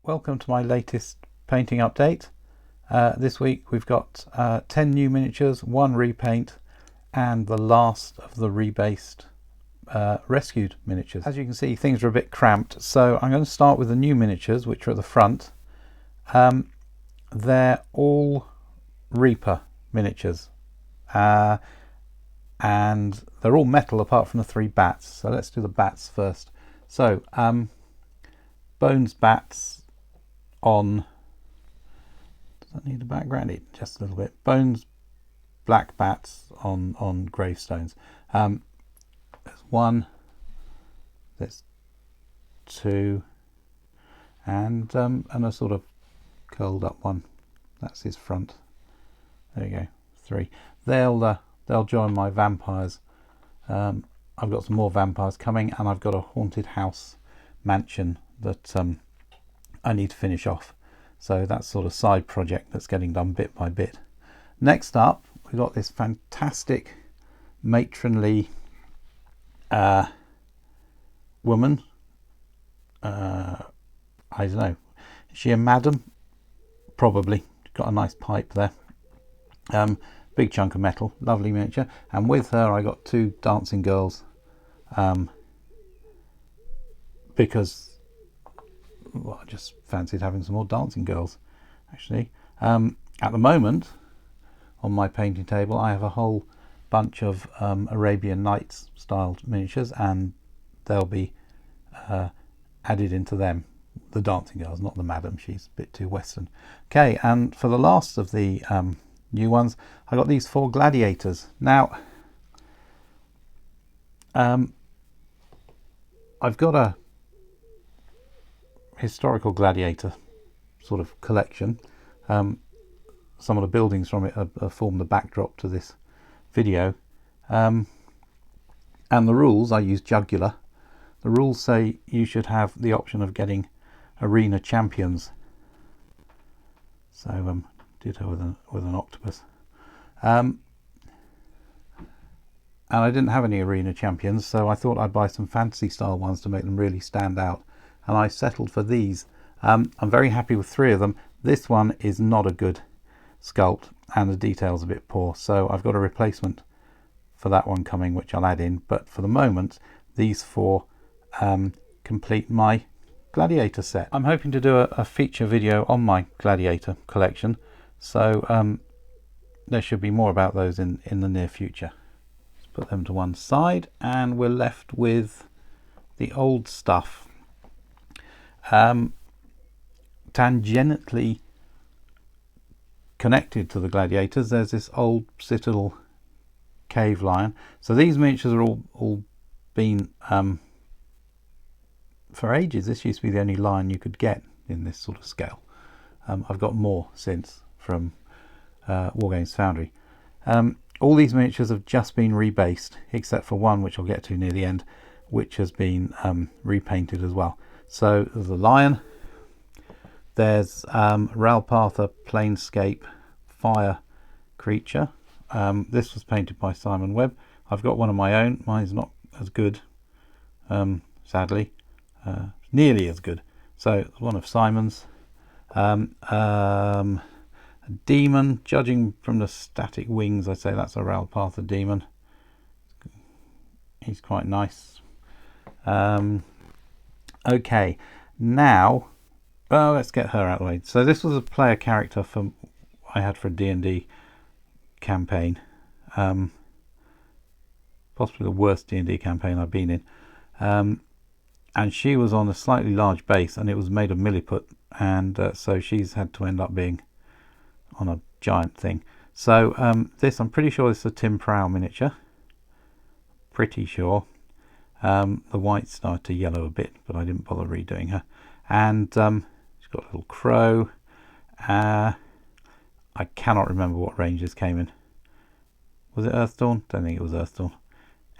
Welcome to my latest painting update. This week we've got 10 new miniatures, 1 repaint and the last of the rebased rescued miniatures. As you can see, things are a bit cramped, so I'm going to start with the new miniatures, which are at the front. They're all Reaper miniatures, and they're all metal apart from the 3 bats. So let's do the bats first. So Bones bats on, does that need a background? Just a little bit. Bones black bats on gravestones. There's 1, there's 2, and a sort of curled up one. That's his front. There you go. 3. They'll join my vampires. I've got some more vampires coming, and I've got a haunted house mansion that I need to finish off. So that's sort of side project that's getting done bit by bit. Next up, we've got this fantastic matronly woman. I don't know. Is she a madam? Probably. Got a nice pipe there. Big chunk of metal. Lovely miniature. And with her I got 2 dancing girls. Because I just fancied having some more dancing girls, actually. At the moment, on my painting table, I have a whole bunch of Arabian Nights styled miniatures, and they'll be added into them. The dancing girls, not the madam. She's a bit too Western. Okay, and for the last of the new ones, I got these 4 gladiators. Now, I've got a historical gladiator sort of collection. Some of the buildings from it form the backdrop to this video, and the rules, I use jugular. The rules say you should have the option of getting arena champions, so did her with an octopus, and I didn't have any arena champions, so I thought I'd buy some fantasy style ones to make them really stand out. And I settled for these. I'm very happy with 3 of them. This one is not a good sculpt and the detail's a bit poor, so I've got a replacement for that one coming, which I'll add in. But for the moment, these 4 complete my gladiator set. I'm hoping to do a feature video on my gladiator collection, so there should be more about those in the near future. Let's put them to one side, and we're left with the old stuff. Tangentially connected to the gladiators, there's this old citadel cave lion. So these miniatures are all been for ages. This used to be the only lion you could get in this sort of scale. I've got more since from Wargames Foundry. All these miniatures have just been rebased, except for one, which I'll get to near the end, which has been repainted as well. So there's a lion, there's Ralpatha Planescape Fire Creature. This was painted by Simon Webb. I've got one of my own. Mine's not as good, sadly, nearly as good. So one of Simon's. A demon, judging from the static wings, I'd say that's a Ralpatha demon. He's quite nice. Okay, now let's get her out of the way. So this was a player character I had for a D&D campaign, possibly the worst D&D campaign I've been in, and she was on a slightly large base, and it was made of milliput, and so she's had to end up being on a giant thing. So this, I'm pretty sure this is a Tim Prow miniature, pretty sure. The white started to yellow a bit, but I didn't bother redoing her. And she's got a little crow. I cannot remember what range this came in. Was it Earthdawn? Don't think it was Earthdawn.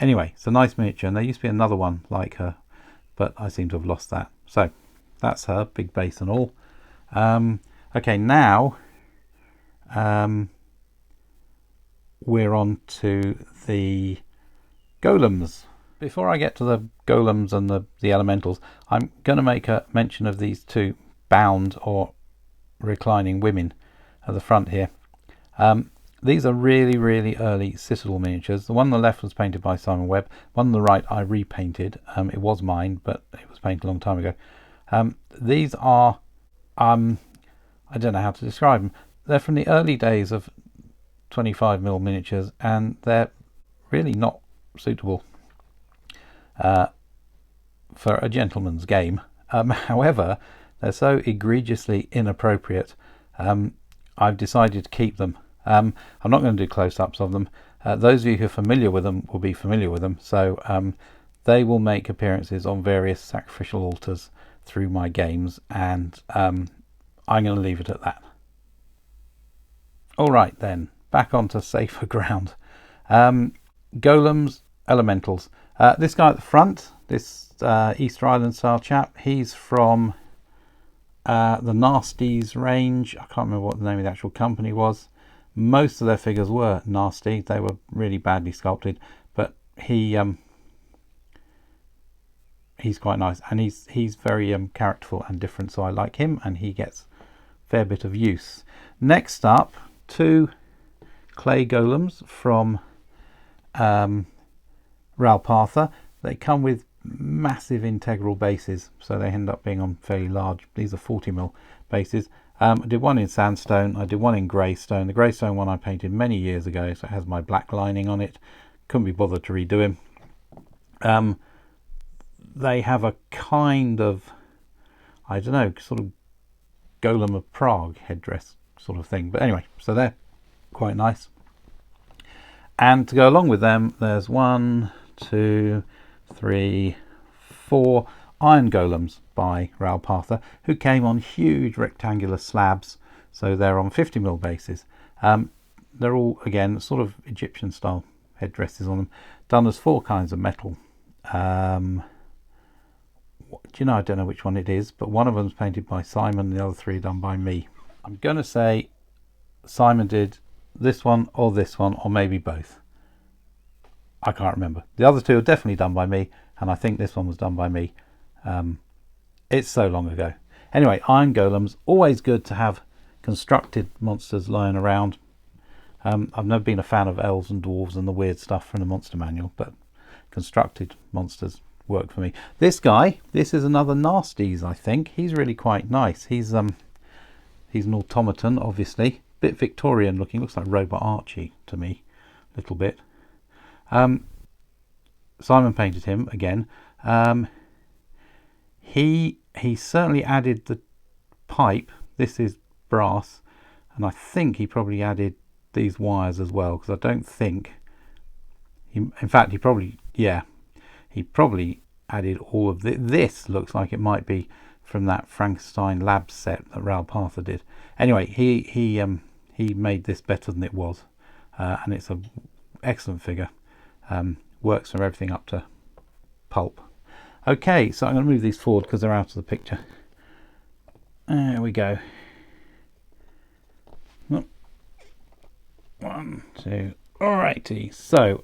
Anyway, it's a nice miniature, and there used to be another one like her, but I seem to have lost that. So that's her, big base and all. Okay, now we're on to the golems. Before I get to the golems and the elementals, I'm going to make a mention of these 2 bound or reclining women at the front here. These are really, really early Citadel miniatures. The one on the left was painted by Simon Webb. One on the right I repainted. It was mine, but it was painted a long time ago. These are, I don't know how to describe them. They're from the early days of 25mm miniatures, and they're really not suitable for a gentleman's game. However, they're so egregiously inappropriate, I've decided to keep them. I'm not going to do close-ups of them. Those of you who are familiar with them will be familiar with them, so they will make appearances on various sacrificial altars through my games, and I'm going to leave it at that. Alright then, back onto safer ground. Golems, elementals. This guy at the front, this Easter Island style chap, he's from the Nasties range. I can't remember what the name of the actual company was. Most of their figures were nasty. They were really badly sculpted, but he's quite nice, and he's very characterful and different, so I like him, and he gets a fair bit of use. Next up, 2 clay golems from Ralpartha. They come with massive integral bases, so they end up being on fairly large. These are 40mm bases. I did one in sandstone, I did one in greystone. The greystone one I painted many years ago, so it has my black lining on it. Couldn't be bothered to redo him. They have a kind of, I don't know, sort of Golem of Prague headdress sort of thing. But anyway, so they're quite nice. And to go along with them, there's 1, 2, 3, 4 iron golems by Ralpartha, who came on huge rectangular slabs, so they're on 50mm bases. They're all, again, sort of Egyptian style headdresses on them, done as 4 kinds of metal. Do you know, I don't know which one it is, but one of them's painted by Simon, the other 3 done by me. I'm going to say Simon did this one, or maybe both. I can't remember. The other 2 are definitely done by me, and I think this one was done by me. It's so long ago. Anyway, iron golems, always good to have constructed monsters lying around. I've never been a fan of elves and dwarves and the weird stuff from the monster manual, but constructed monsters work for me. This guy, this is another Nasties, I think. He's really quite nice. He's an automaton, obviously. Bit Victorian looking, looks like Robot Archie to me, a little bit. Simon painted him again. He certainly added the pipe. This is brass, and I think he probably added these wires as well, because I don't think in fact he probably added all of this. Looks like it might be from that Frankenstein Labs set that Ralpartha did. Anyway, he made this better than it was, and it's an excellent figure. Works from everything up to pulp. Okay, so I'm going to move these forward because they're out of the picture. There we go. 1, 2. Alrighty. So,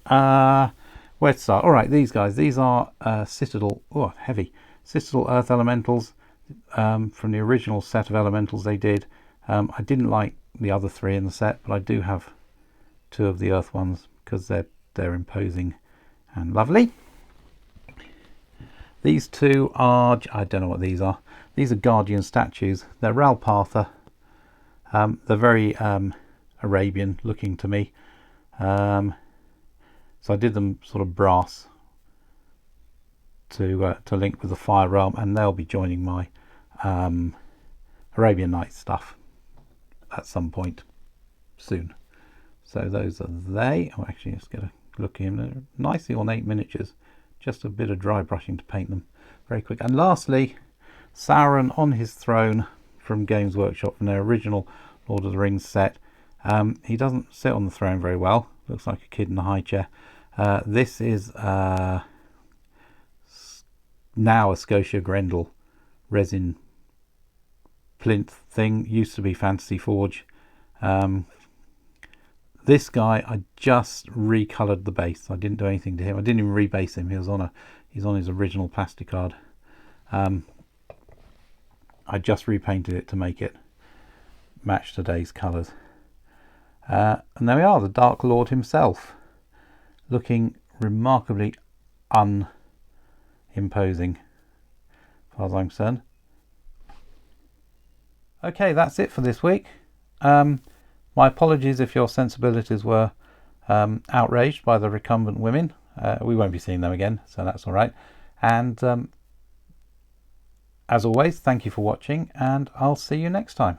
where to start? Alright, these guys. These are Citadel. Oh, heavy. Citadel Earth Elementals from the original set of Elementals they did. I didn't like the other 3 in the set, but I do have 2 of the Earth ones because they're imposing and lovely. These 2 are, I don't know what these are. These are Guardian statues. They're Ralpartha. They're very Arabian looking to me. So I did them sort of brass to link with the Fire Realm, and they'll be joining my Arabian Nights stuff at some point soon. So those are they. Oh, actually, let's get a look at them. They're nicely ornate miniatures. Just a bit of dry brushing to paint them very quick. And lastly, Sauron on his throne from Games Workshop from their original Lord of the Rings set. He doesn't sit on the throne very well. Looks like a kid in a high chair. This is now a Scotia Grendel resin plinth thing. Used to be Fantasy Forge. This guy, I just recoloured the base. I didn't do anything to him. I didn't even rebase him. He's on his original plasticard. I just repainted it to make it match today's colours. And there we are, the Dark Lord himself, looking remarkably unimposing as far as I'm concerned. Okay, that's it for this week. My apologies if your sensibilities were outraged by the recumbent women. We won't be seeing them again, so that's all right. And as always, thank you for watching, and I'll see you next time.